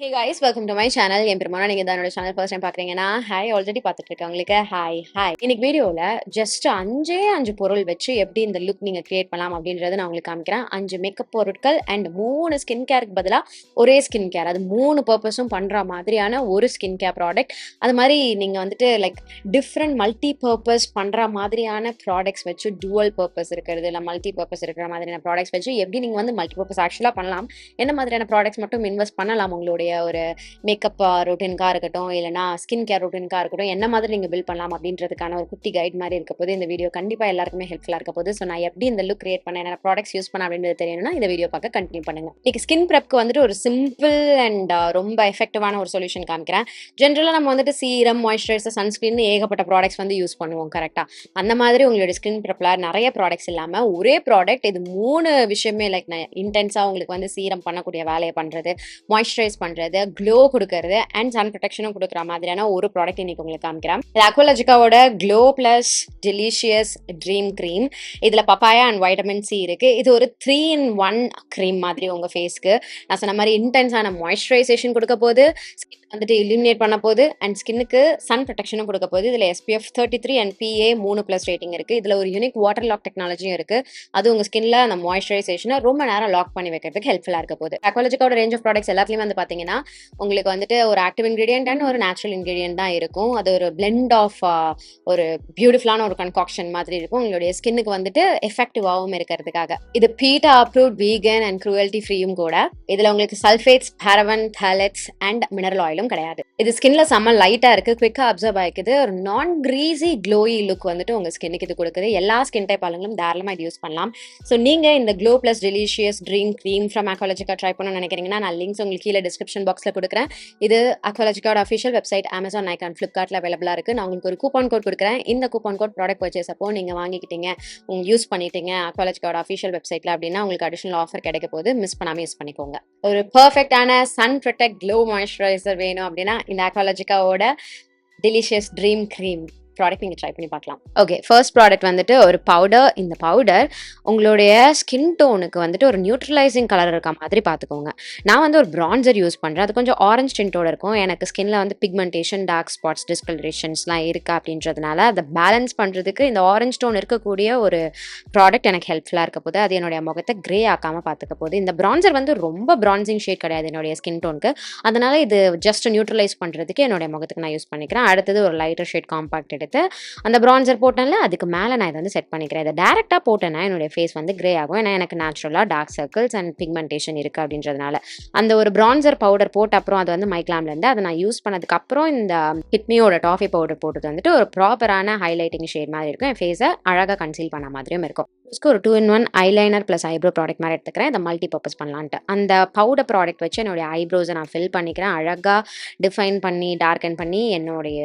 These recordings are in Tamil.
Hey guys, welcome to my channel. என் பெருமானா நீங்க தான் என்னோட சேனல் ஃபர்ஸ்ட் டைம் பாக்குறீங்கன்னா ஹாய் ஆல்ரெடி பார்த்துட்டு இருக்கவங்களுக்கு ஹாய். இன்னைக்கு வீடியோல ஜஸ்ட் அஞ்சு பொருள் வச்சு எப்படி இந்த லுக் நீங்க கிரியேட் பண்ணலாம் அப்படின்றத நான் உங்களுக்கு காமிக்கிறேன். 5 மேக்கப் பொருட்கள் அண்ட் 3 ஸ்கின் கேருக்கு பதிலா ஒரே ஸ்கின் கேர், அது 3 பர்பஸும் பண்ற மாதிரியான ஒரு ஸ்கின் கேர் ப்ராடக்ட். அது மாதிரி நீங்க வந்துட்டு லைக் டிஃப்ரெண்ட் மல்டி பர்பஸ் பண்ற மாதிரியான ப்ராடக்ட்ஸ் வச்சு டுவல் பர்பஸ் இருக்கிறது இல்லை மல்டி பர்பஸ் இருக்கிற மாதிரியான ப்ராடக்ட்ஸ் வச்சு எப்படி நீங்க வந்து மல்டி பர்பஸ் ஆக்சுவலா பண்ணலாம், என்ன மாதிரியான ப்ராடக்ட்ஸ் மட்டும் இன்வெஸ்ட் பண்ணலாம் உங்களுடைய ஒரு மேக்கப் ரொட்டீனுக்காக இருக்கட்டும் இல்லைனா ஸ்கின் கேர் ரொட்டீனுக்காக இருக்கட்டும், என்ன மாதிரி நீங்கள் பில்ட் பண்ணலாம் அப்படின்றதுக்கான ஒரு குட்டி கைட் மாதிரி இருக்க போது இந்த வீடியோ கண்டிப்பாக எல்லாருக்குமே ஹெல்ப்ஃபுல்லாக இருக்க போது. ஸோ நான் எப்படி இந்த லுக் கிரியேட் பண்ண என்ன ப்ராடக்ட்ஸ் யூஸ் பண்ண அப்படின்றது தெரியணும்னா இந்த வீடியோ பார்க்க கண்டினியூ பண்ணுங்க. இன்னைக்கு ஸ்கின் ப்ரெப்க்கு வந்துட்டு ஒரு சிம்பிள் அண்ட் ரொம்ப எஃபெக்டிவான ஒரு சொல்யூஷன் காமிக்கிறேன். ஜென்ரலாக நம்ம வந்துட்டு சீரம், மாய்ஸ்சரைசர், சன்ஸ்கிரீன் ஏகப்பட்ட ப்ராடக்ட்ஸ் வந்து யூஸ் பண்ணுவோம் கரெக்டாக. அந்த மாதிரி உங்களுடைய ஸ்கின் ப்ரெப்ல நிறைய ப்ராடக்ட்ஸ் இல்லாமல் ஒரே ப்ராடக்ட் இது 3 விஷயமே லைக் இன்டென்ஸாக உங்களுக்கு வந்து சீரம் பண்ணக்கூடிய வேலையை பண்ணுறது, மாய்ஸ்சரைஸ் பண்ணுறது, க்ளோ கொடுக்கறது அண்ட் சன் ப்ரொடெக்ஷனும் கொடுக்குற மாதிரியான ஒரு ப்ராடக்ட் இன்னைக்கு உங்களுக்கு காமிக்கிறேன். இது அக்வாலஜிக்காவோட glow plus delicious dream cream. இதில் பப்பாயா அண்ட் வைட்டமின் சி இருக்கு. இது ஒரு 3-in-1 க்ரீம் மாதிரி உங்க ஃபேஸ்க்கு நான் சொன்ன மாதிரி இன்டென்ஸான மாய்ஸ்சரைசேஷன் கொடுக்க போது, ஸ்கின் வந்துட்டு இலுமினேட் பண்ண போது அண்ட் ஸ்கின்னுக்கு சன் ப்ரொடெக்ஷனும் கொடுக்க போது. இதில் SPF 33 அண்ட் PA 3+ ரேட்டிங் இருக்கு. இதில் ஒரு யூனிக் வாட்டர் லாக் டெக்னாலஜியும் இருக்கு. அது உங்க ஸ்கின்ல அந்த மாய்ஸ்சரைசேஷனை ரொம்ப நேரம் லாக் பண்ணி வைக்கிறதுக்கு ஹெல்ப்ஃபுல்லாக இருக்க போது. அக்வாலஜிக்காவோட ரேஞ்ச் ஆஃப் ப்ராடக்ட்ஸ் எல்லாத்துலேயுமே வந்து பார்த்தீங்கன்னா உங்களுக்கு வந்துட்டு ஒரு ஆக்டிவ் இன்கிரீடியன்ட் அண்ட் ஒரு நேச்சுரல் இன்கிரீடியன்ட் தான் இருக்கும். அது ஒரு பிளெண்ட் ஆஃப் ஒரு பியூட்டிஃபுல்லான ஒரு கன்காக்ஷன் மாதிரி இருக்கும் உங்களுடைய ஸ்கின்னுக்கு வந்துட்டு எஃபெக்டிவாகவும் இருக்கிறதுக்காக. இது PETA approved vegan and cruelty ஃப்ரீயும் கூட. இதுல உங்களுக்கு sulphates, parabens, phthalates and mineral ஆயிலும் கிடையாது. இது ஸ்கின்ல செம்ம லைட்டா இருக்கு, குவிக்கா அப்சர்வ் ஆயிக்குது. ஒரு நான் கிரீஸி க்ளோயி லுக் வந்துட்டு உங்க ஸ்கின்னுக்கு இது கொடுக்குது. எல்லா ஸ்கின் டைப் ஆளுங்களும் தாராளமாக இது யூஸ் பண்ணலாம். ஸோ நீங்க இந்த glow plus delicious dream cream from Aqualogica try பண்ணணும்னு நினைக்கிறீங்கன்னா நான் லிங்க்ஸ் உங்களுக்கு கீழே டிஸ்கிரிப்ஷன் பாக்ஸ்ல கொடுக்குறேன். இது அக்வாலஜிக்காவோட அஃபிஷியல் வெப்சைட் Amazon, Nikon, Flipkartல அவைலபிளா இருக்கு. நான் உங்களுக்கு ஒரு கூப்பன் கோட் கொடுக்குறேன். இந்த கூப்பன் கோட் ப்ராடக்ட் பர்ச்சேஸ் அப்போ நீங்க வாங்கிக்கிட்டீங்க, உங்க யூஸ் பண்ணிட்டீங்க அக்வாலஜிக்காவோட அஃபிஷியல் வெப்சைட்ல அப்படின்னா உங்களுக்கு அடிஷனல் ஆஃபர் கிடைக்க போது. மிஸ் பண்ணாம யூஸ் பண்ணிக்கோங்க. ஒரு பெர்ஃபெக்டான சன் ப்ரொடெக்ட் க்ளோ மாய்ஸ்சரைசர் வேணும் அப்படின்னா இந்த அக்வாலஜிக்காவோட டெலிஷியஸ் ட்ரீம் க்ரீம் ப்ராடக்ட் நீங்கள் ட்ரை பண்ணி பார்க்கலாம். ஓகே, ஃபர்ஸ்ட் ப்ராடக்ட் வந்துட்டு ஒரு பவுடர். இந்த பவுடர் உங்களுடைய ஸ்கின் டோனுக்கு வந்துட்டு ஒரு நியூட்ரலைசிங் கலர் இருக்க மாதிரி பார்த்துக்கோங்க. நான் வந்து ஒரு பிரான்சர் யூஸ் பண்ணுறேன். அது கொஞ்சம் ஆரஞ்ச் டின்ட்டோட இருக்கும். எனக்கு ஸ்கின்ல வந்து பிக்மெண்டேஷன், டார்க் ஸ்பாட்ஸ், டிஸ்கலரேஷன்ஸ்லாம் இருக்கா அப்படின்றதுனால அதை பேலன்ஸ் பண்ணுறதுக்கு இந்த ஆரஞ்ச் டோன் இருக்கக்கூடிய ஒரு ப்ராடக்ட் எனக்கு ஹெல்ப்ஃபுல்லாக இருக்க போது. அது என்னுடைய முகத்தை கிரே ஆக்காமல் பார்த்துக்க போகுது. இந்த பிரான்சர் வந்து ரொம்ப பிரான்சிங் ஷேட் கிடையாது என்னுடைய ஸ்கின் டோனுக்கு. அதனால இது ஜஸ்ட் நியூட்ரலைஸ் பண்ணுறதுக்கு என்னுடைய முகத்துக்கு நான் யூஸ் பண்ணிக்கிறேன். அடுத்தது ஒரு லைட்டர் ஷேட் காம்பாக்ட் எடுத்து அந்த பிரான்சர் போட்டேன்ல அதுக்கு மேலே நான் இதை வந்து செட் பண்ணிக்கிறேன். இதை டேரெக்டாக போட்டேன்னா என்னுடைய ஃபேஸ் வந்து கிரே ஆகும். ஏன்னா எனக்கு நேச்சுரலாக டார்க் சர்க்கிள்ஸ் அண்ட் பிக்மெண்டேஷன் இருக்குது அப்படின்றதுனால அந்த ஒரு பிரான்சர் பவுடர் போட்ட அப்புறம் அது வந்து மைக்லாம்லேருந்து அதை நான் யூஸ் பண்ணதுக்கு அப்புறம் இந்த ஹிட்மியோட டாஃபி பவுடர் போட்டது வந்துட்டு ஒரு ப்ராப்பரான ஹைலைட்டிங் ஷேட் மாதிரி இருக்கும். என் ஃபேஸை அழகாக கன்சீல் பண்ண மாதிரியும் இருக்கும். ஒரு 2-in-1 eyeliner plus eyebrow product மாதிரி எடுத்துக்கிறேன். இதை மல்டி பர்பஸ் பண்ணலான்ட்டு அந்த பவுடர் ப்ராடக்ட் வச்சு என்னுடைய ஐப்ரோஸை நான் ஃபில் பண்ணிக்கிறேன். அழகாக டிஃபைன் பண்ணி டார்க்கன் பண்ணி என்னுடைய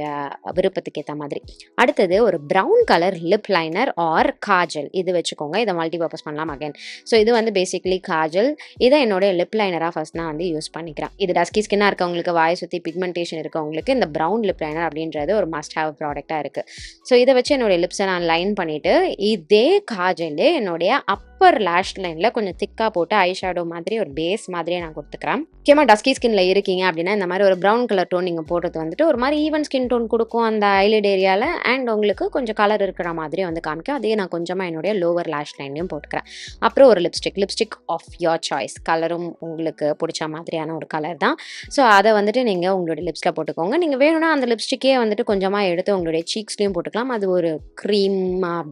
விருப்பத்துக்கு ஏற்ற மாதிரி. அடுத்தது ஒரு brown colour lip liner or kajal இது வச்சுக்கோங்க. இதை மல்டி பர்பஸ் பண்ணலாம் அகைன். ஸோ இது வந்து பேசிக்லி காஜல். இதை என்னுடைய லிப் லைனராக ஃபர்ஸ்ட் நான் வந்து யூஸ் பண்ணிக்கிறேன். இது டஸ்கி ஸ்கின்னாக இருக்கவங்களுக்கு, வாய் சுற்றி பிக்மெண்டேஷன் இருக்கவங்களுக்கு இந்த ப்ரௌன் லிப் லைனர் அப்படின்றது ஒரு மஸ்ட் ஹேவ் ப்ராடக்டாக இருக்குது. ஸோ இதை வச்சு என்னுடைய லிப்ஸை நான் லைன் பண்ணிவிட்டு இதே காஜல் என்னுடைய அப்பர் லேஷ் லைனில் கொஞ்சம் திக்காக போட்டு ஐ ஷேடோ மாதிரி ஒரு பேஸ் மாதிரியே நான் கொடுத்துக்கிறேன். முக்கியமாக டஸ்கி ஸ்கின்ல இருக்கீங்க அப்படின்னா இந்த மாதிரி ஒரு ப்ரௌன் கலர் டோன் நீங்கள் போடுறது வந்துட்டு ஒரு மாதிரி ஈவன் ஸ்கின் டோன் கொடுக்கும் அந்த ஐலிட் ஏரியாவில் அண்ட் உங்களுக்கு கொஞ்சம் கலர் இருக்கிற மாதிரி வந்து காமிக்கும். அதே நான் கொஞ்சமாக என்னுடைய லோவர் லேஷ் லைன்லையும் போட்டுக்கிறேன். அப்புறம் ஒரு லிப்ஸ்டிக் ஆஃப் யோர் சாய்ஸ், கலரும் உங்களுக்கு பிடிச்ச மாதிரியான ஒரு கலர் தான். ஸோ அதை வந்துட்டு நீங்கள் உங்களுடைய லிப்ஸில் போட்டுக்கோங்க. நீங்கள் வேணும்னா அந்த லிப்ஸ்டிக்கே வந்துட்டு கொஞ்சமாக எடுத்து உங்களுடைய சீக்ஸ்லையும் போட்டுக்கலாம். அது ஒரு க்ரீம்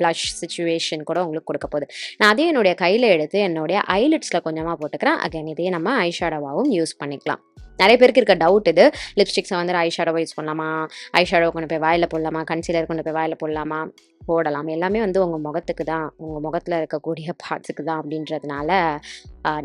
ப்ளஷ் சிச்சுவேஷன் கூட உங்களுக்கு கொடுக்க போகுது. நான் அதே என்னுடைய கையில் எடுத்து என்னுடைய ஐலிட்ஸில் கொஞ்சமாக போட்டுக்கிறேன். அகைன் இதே நம்ம ஐ ஷேடோவாகவும் யூஸ் பண்ணிக்கலாம். நிறைய பேருக்கு இருக்க டவுட் இது, லிப்ஸ்டிக்ஸை வந்து ஐ ஷேடோவை யூஸ் பண்ணலாமா, ஐ ஷேடோ கொண்டு போய் வாயில் போடலாமா, கன்சீலர் கொண்டு போய் வாயில் போடலாமா, போடலாம். எல்லாமே வந்து உங்கள் முகத்துக்கு தான், உங்கள் முகத்தில் இருக்கக்கூடிய பார்ட்ஸுக்கு தான் அப்படின்றதுனால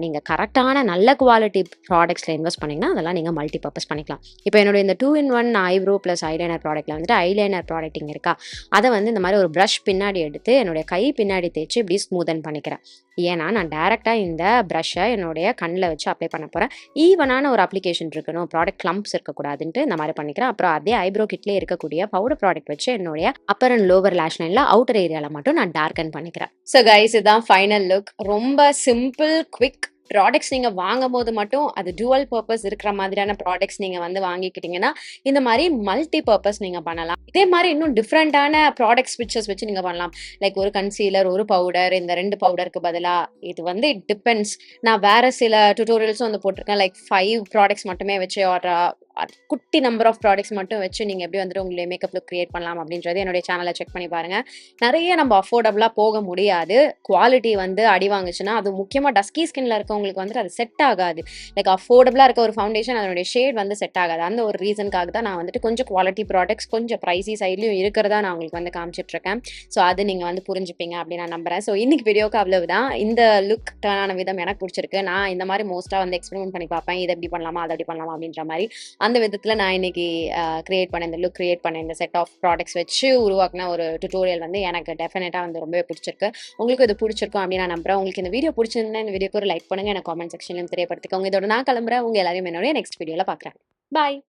நீங்கள் கரெக்டான நல்ல குவாலிட்டி ப்ராடக்ட்ஸில் இன்வெஸ்ட் பண்ணிங்கன்னா அதெல்லாம் நீங்கள் மல்டி பர்பஸ் பண்ணிக்கலாம். இப்போ என்னுடைய இந்த 2-in-1 ஐப்ரோ ப்ளஸ் ஐலைனர் ப்ராடக்ட்டில் வந்துட்டு ஐலைனர் ப்ராடக்ட்டிங் இருக்கா, அதை வந்து இந்த மாதிரி ஒரு ப்ரஷ் பின்னாடி எடுத்து என்னுடைய கை பின்னாடி தேய்ச்சி இப்படி ஸ்மூதன் பண்ணிக்கிறேன். ஏன்னா நான் டேரெக்டாக இந்த ப்ரஷ்ஷை என்னுடைய கண்ணில் வச்சு அப்ளை பண்ண போகிறேன். ஈவனான ஒரு அப்ளிகேஷன் இருக்கணும், ப்ராடக்ட் கிளம்ப்ஸ் இருக்கக்கூடாதுன்ட்டு இந்த மாதிரி பண்ணிக்கிறேன். அப்புறம் அதே ஐப்ரோ கிட்லேயே இருக்கக்கூடிய பவுடர் ப்ராடக்ட் வச்சு என்னுடைய அப்பர் அண்ட் லோவர் லேஷ் லைனில் அவுட்டர் ஏரியாவில் மட்டும் நான் டார்க்கன் பண்ணிக்கிறேன். ஸோ கைஸ், இதுதான் ஃபைனல் லுக். ரொம்ப சிம்பிள், குவிக் ப்ராடக்ட்ஸ் நீங்க வாங்கும்போது மட்டும் அது டூவல் பர்ப்பஸ் இருக்கிற மாதிரியான ப்ராடக்ட்ஸ் நீங்க வந்து வாங்கிக்கிட்டீங்கன்னா, இந்த மாரி மல்டி பர்ப்பஸ் நீங்க பண்ணலாம். இதே மாரி இன்னும் டிஃபரண்டான ப்ராடக்ட் ஸ்விட்சஸ் வச்சு நீங்க பண்ணலாம். லைக் ஒரு கன்சீலர், ஒரு பவுடர், இந்த 2 பவுடருக்கு பதிலா இது வந்து இட் டிபெண்ட்ஸ். நான் வேற சில டுட்டோரியல்ஸும் வந்து போட்டிருக்கேன். லைக் 5 ப்ராடக்ட்ஸ் மட்டுமே வச்சு ஆர் குட்டி நம்பர் ஆஃப் ப்ராடக்ட்ஸ் மட்டும் வச்சு நீங்க எப்படி வந்துட்டு உங்களுடைய மேக்கப் லுக் கிரியேட் பண்ணலாம் அப்படின்றது என்னுடைய சேனலை செக் பண்ணி பாருங்க. நிறைய நம்ம அஃபோர்டபுளா போக முடியாது. குவாலிட்டி வந்து அடி வாங்குச்சுன்னா, அது முக்கியமா டஸ்கி ஸ்கின்ல இருக்கவங்களுக்கு வந்துட்டு அது செட் ஆகாது. லைக் அஃபோர்டபுளா இருக்க ஒரு ஃபவுண்டேஷன் அதனுடைய ஷேட் வந்து செட் ஆகாது. அந்த ஒரு ரீசனுக்காக தான் நான் வந்துட்டு கொஞ்சம் குவாலிட்டி ப்ராடக்ட்ஸ் கொஞ்சம் பிரைஸி சைட்லயும் இருக்கிறதா நான் உங்களுக்கு வந்து காமிச்சிட்டு இருக்கேன். ஸோ அது நீங்க வந்து புரிஞ்சுப்பீங்க அப்படின்னு நான் நம்புறேன். ஸோ இன்னைக்கு வீடியோக்கு அவ்வளவுதான். இந்த லுக் டர்ன் ஆன விதம் எனக்கு பிடிச்சிருக்கு. நான் இந்த மாதிரி மோஸ்டா வந்து எக்ஸ்பெரிமெண்ட் பண்ணி பார்ப்பேன். இதை எப்படி பண்ணலாமா, அதை எப்படி பண்ணலாமா அப்படின்ற மாதிரி. அந்த விதத்துல நான் இன்னைக்கு கிரியேட் பண்ண இந்த லுக் கிரியேட் பண்ண இந்த செட் ஆஃப் ப்ராடக்ட்ஸ் வச்சு உருவாக்குன ஒரு டுட்டோரியல் வந்து எனக்கு டெஃபினட்டா வந்து ரொம்பவே பிடிச்சிருக்கு. உங்களுக்கு இது பிடிச்சிருக்கும் அப்படின்னு நான் நம்புறேன். உங்களுக்கு இந்த வீடியோ பிடிச்சிருந்தா இந்த வீடியோக்கு ஒரு லைக் பண்ணுங்க. எனக்கு காமெண்ட் செக்ஷன்லயும் தெரியப்படுத்திக்கோங்க. இதோட நான் கிளம்புறேன். உங்க எல்லாரையும் என்னோட நெக்ஸ்ட் வீடியோல பார்க்குறேன். பாய்.